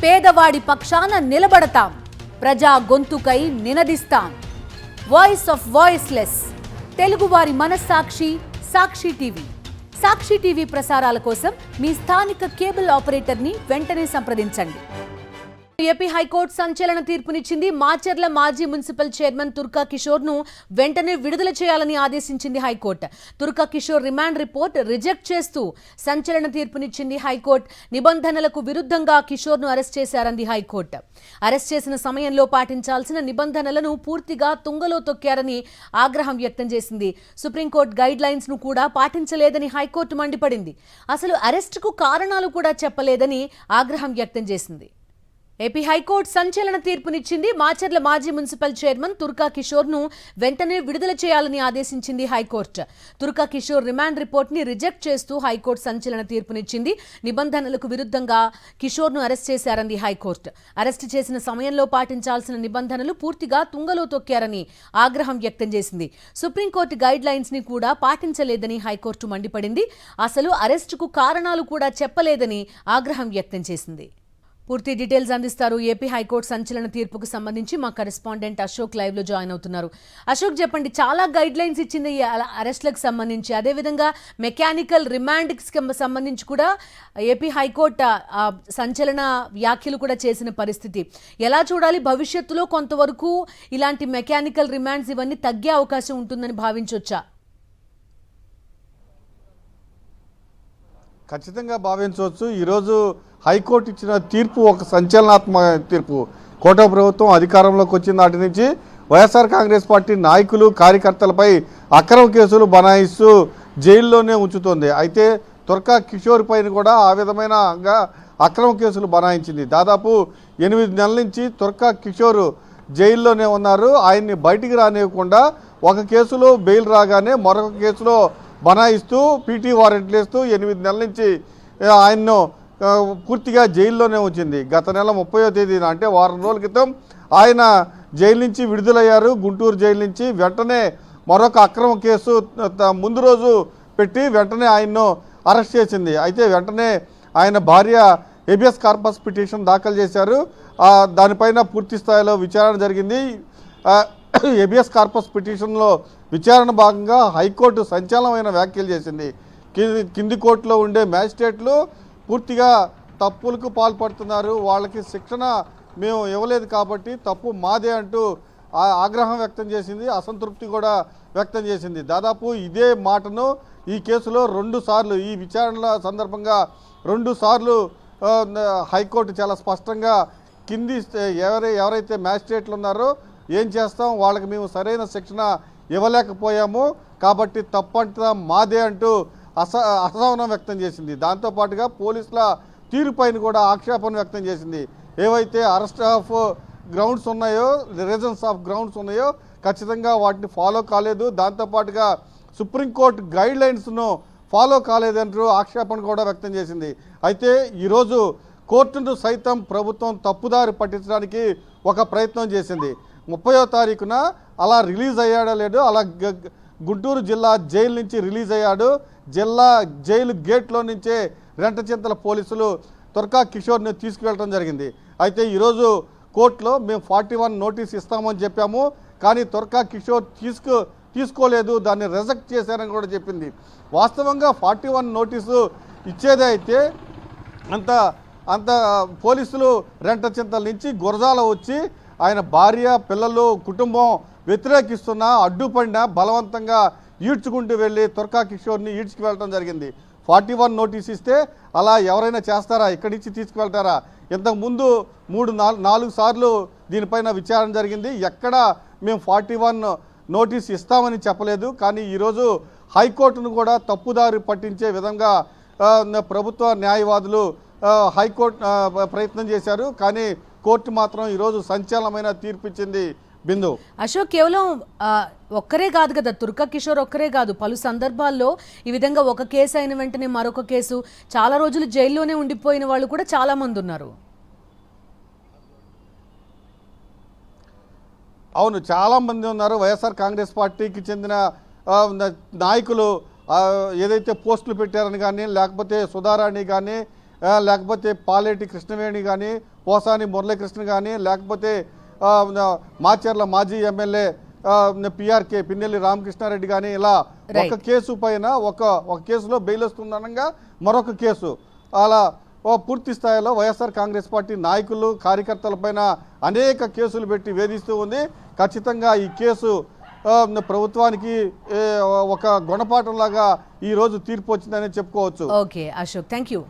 పేదవాడి పక్షాన నిలబడతాం, ప్రజా గొంతుకై నినదిస్తాం. వాయిస్ ఆఫ్ వాయిస్లెస్, తెలుగువారి మనస్సాక్షి సాక్షి టీవీ. సాక్షి టీవీ ప్రసారాల కోసం మీ స్థానిక కేబుల్ ఆపరేటర్ని వెంటనే సంప్రదించండి. ఏపీ హైకోర్టు సంచలన తీర్పునిచ్చింది. మాచర్ల మాజీ మున్సిపల్ చైర్మన్ తుర్కా కిషోర్ను వెంటనే విడుదల చేయాలని ఆదేశించింది high court. Turka Kishore remand report reject చేస్తూ సంచలన తీర్పునిచ్చింది హైకోర్టు. నిబంధనలకు విరుద్ధంగా కిషోర్ను అరెస్ట్ చేశారంది హైకోర్టు. అరెస్ట్ చేసిన సమయంలో పాటించాల్సిన నిబంధనలను పూర్తిగా తుంగలో తొక్కారని ఆగ్రహం వ్యక్తం చేసింది. సుప్రీంకోర్టు గైడ్ లైన్స్ ను కూడా పాటించలేదని హైకోర్టు మండిపడింది. అసలు అరెస్టుకు కారణాలు కూడా చెప్పలేదని ఆగ్రహం వ్యక్తం చేసింది. ఏపీ హైకోర్టు సంచలన తీర్పునిచ్చింది. మాచర్ల మాజీ మున్సిపల్ చైర్మన్ తుర్కా కిషోర్ను వెంటనే విడుదల చేయాలని ఆదేశించింది high court. Turka Kishore remand report ని రిజెక్ట్ చేస్తూ హైకోర్టు సంచలన తీర్పునిచ్చింది. నిబంధనలకు విరుద్ధంగా కిషోర్ను అరెస్ట్ చేశారంది హైకోర్టు. అరెస్ట్ చేసిన సమయంలో పాటించాల్సిన నిబంధనలు పూర్తిగా తుంగలో తొక్కారని ఆగ్రహం వ్యక్తం చేసింది. సుప్రీంకోర్టు గైడ్ లైన్స్ ని కూడా పాటించలేదని హైకోర్టు మండిపడింది. అసలు అరెస్టుకు కారణాలు కూడా చెప్పలేదని ఆగ్రహం వ్యక్తం చేసింది. పూర్తి డీటెయిల్స్ అందిస్తారు ఏపీ హైకోర్టు సంచలన తీర్పుకు సంబంధించి మా కరెస్పాండెంట్ అశోక్ లైవ్ లో జాయిన్ అవుతున్నారు. అశోక్, చెప్పండి, చాలా గైడ్ లైన్స్ ఇచ్చింది ఈ అరెస్ట్లకు సంబంధించి, అదేవిధంగా మెకానికల్ రిమాండ్ కి సంబంధించి కూడా ఏపీ హైకోర్టు సంచలన వ్యాఖ్యలు కూడా చేసిన పరిస్థితి. ఎలా చూడాలి? భవిష్యత్తులో కొంతవరకు ఇలాంటి మెకానికల్ రిమాండ్స్ ఇవన్నీ తగ్గే అవకాశం ఉంటుందని భావించవచ్చా? ఖచ్చితంగా భావించవచ్చు. ఈరోజు హైకోర్టు ఇచ్చిన తీర్పు ఒక సంచలనాత్మక తీర్పు. కూటమి ప్రభుత్వం అధికారంలోకి వచ్చిన నాటి నుంచి వైఎస్ఆర్ కాంగ్రెస్ పార్టీ నాయకులు కార్యకర్తలపై అక్రమ కేసులు బనాయిస్తూ జైల్లోనే ఉంచుతోంది. అయితే తుర్కా కిషోర్ పైన కూడా ఆ విధమైన అక్రమ కేసులు బనాయించింది. దాదాపు 8 నెలల నుంచి తుర్కా కిషోర్ జైల్లోనే ఉన్నారు. ఆయన్ని బయటికి రానివ్వకుండా ఒక కేసులో బెయిల్ రాగానే మరొక కేసులో బనాయిస్తూ పీటీ వారెంట్లు వేస్తూ 8 నెలల నుంచి ఆయన్ను పూర్తిగా జైల్లోనే ఉంచింది. గత నెల 30వ తేదీన, అంటే వారం రోజుల క్రితం ఆయన జైలు నుంచి విడుదలయ్యారు. గుంటూరు జైలు నుంచి వెంటనే మరొక అక్రమ కేసు ముందు రోజు పెట్టి వెంటనే ఆయన్ను అరెస్ట్ చేసింది. అయితే వెంటనే ఆయన భార్య హేబియస్ కార్పస్ పిటిషన్ దాఖలు చేశారు. దానిపైన పూర్తి స్థాయిలో విచారణ జరిగింది. హేబియస్ కార్పస్ పిటిషన్లో విచారణ భాగంగా హైకోర్టు సంచలనమైన వ్యాఖ్యలు చేసింది. కింది కోర్టులో ఉండే మ్యాజిస్ట్రేట్లు పూర్తిగా తప్పులకు పాల్పడుతున్నారు, వాళ్ళకి శిక్షణ మేము ఇవ్వలేదు కాబట్టి తప్పు మాదే అంటూ ఆగ్రహం వ్యక్తం చేసింది. అసంతృప్తి కూడా వ్యక్తం చేసింది. దాదాపు ఇదే మాటను ఈ కేసులో 2 సార్లు, ఈ విచారణల సందర్భంగా 2 సార్లు హైకోర్టు చాలా స్పష్టంగా కింది ఎవరైతే మ్యాజిస్ట్రేట్లు ఉన్నారో ఏం చేస్తాం, వాళ్ళకి మేము సరైన శిక్షణ ఇవ్వలేకపోయాము కాబట్టి తప్పంతా మాదే అంటూ అసహనం వ్యక్తం చేసింది. దాంతోపాటుగా పోలీసుల తీరుపైన కూడా ఆక్షేపణ వ్యక్తం చేసింది. ఏవైతే అరెస్ట్ ఆఫ్ గ్రౌండ్స్ ఉన్నాయో, రీజన్స్ ఆఫ్ గ్రౌండ్స్ ఉన్నాయో ఖచ్చితంగా వాటిని ఫాలో కాలేదు. దాంతోపాటుగా సుప్రీంకోర్టు గైడ్ లైన్స్ను ఫాలో కాలేదంటూ ఆక్షేపణ కూడా వ్యక్తం చేసింది. అయితే ఈరోజు కోర్టును సైతం ప్రభుత్వం తప్పుదారి పట్టించడానికి ఒక ప్రయత్నం చేసింది. 30వ తారీఖున అలా రిలీజ్ అయ్యాడో లేదో, అలా గుంటూరు జిల్లా జైలు నుంచి రిలీజ్ అయ్యాడు. జిల్లా జైలు గేట్లో నుంచే రెంటచింతల పోలీసులు తుర్కా కిషోర్ని తీసుకువెళ్ళడం జరిగింది. అయితే ఈరోజు కోర్టులో మేము 41 నోటీస్ ఇస్తామని చెప్పాము, కానీ తుర్కా కిషోర్ తీసుకోలేదు, దాన్ని రిజెక్ట్ చేశారని కూడా చెప్పింది. వాస్తవంగా 41 నోటీసు ఇచ్చేదే అయితే అంత పోలీసులు రెంటచింతల నుంచి గురజాల వచ్చి ఆయన భార్య, పిల్లలు, కుటుంబం వ్యతిరేకిస్తున్నా అడ్డుపడినా బలవంతంగా ఈడ్చుకుంటూ వెళ్ళి తుర్కా కిషోర్ని ఈడ్చుకు జరిగింది. 41 నోటీస్ ఇస్తే అలా ఎవరైనా చేస్తారా? ఇక్కడి నుంచి తీసుకువెళ్తారా? ఇంతకుముందు 3-4 సార్లు దీనిపైన విచారణ జరిగింది. ఎక్కడ మేము 41 నోటీస్ ఇస్తామని చెప్పలేదు. కానీ ఈరోజు హైకోర్టును కూడా తప్పుదారి పట్టించే విధంగా ప్రభుత్వ న్యాయవాదులు హైకోర్టు ప్రయత్నం చేశారు. కానీ కోర్టు మాత్రం ఈరోజు సంచలనమైన తీర్పు ఇచ్చింది. బిందు, అశోక్, కేవలం ఒక్కరే కాదు కదా, తుర్కా కిషోర్ ఒక్కరే కాదు, పలు సందర్భాల్లో ఈ విధంగా ఒక కేసు అయిన వెంటనే మరొక కేసు, చాలా రోజులు జైల్లోనే ఉండిపోయిన వాళ్ళు కూడా చాలా మంది ఉన్నారు. అవును, చాలా మంది ఉన్నారు. వైఎస్ఆర్ కాంగ్రెస్ పార్టీకి చెందిన నాయకులు ఏదైతే పోస్టులు పెట్టారని కానీ, లేకపోతే సుధారాణి కానీ, లేకపోతే పాలేటి కృష్ణవేణి కానీ, పోసాని మురళీకృష్ణ కానీ, లేకపోతే మాచర్ల మాజీ ఎమ్మెల్యే పిఆర్కే పిన్నెల్లి రామకృష్ణారెడ్డి కానీ, ఇలా ఒక కేసు పైన ఒక కేసులో బెయిల్ వస్తుందనగా మరొక కేసు, అలా పూర్తి స్థాయిలో వైఎస్ఆర్ కాంగ్రెస్ పార్టీ నాయకులు కార్యకర్తలపైన అనేక కేసులు పెట్టి వేధిస్తూ ఉంది. ఖచ్చితంగా ఈ కేసు ప్రభుత్వానికి ఒక గుణపాఠంలాగా ఈ రోజు తీర్పు వచ్చిందని చెప్పుకోవచ్చు. Okay Ashok, thank you.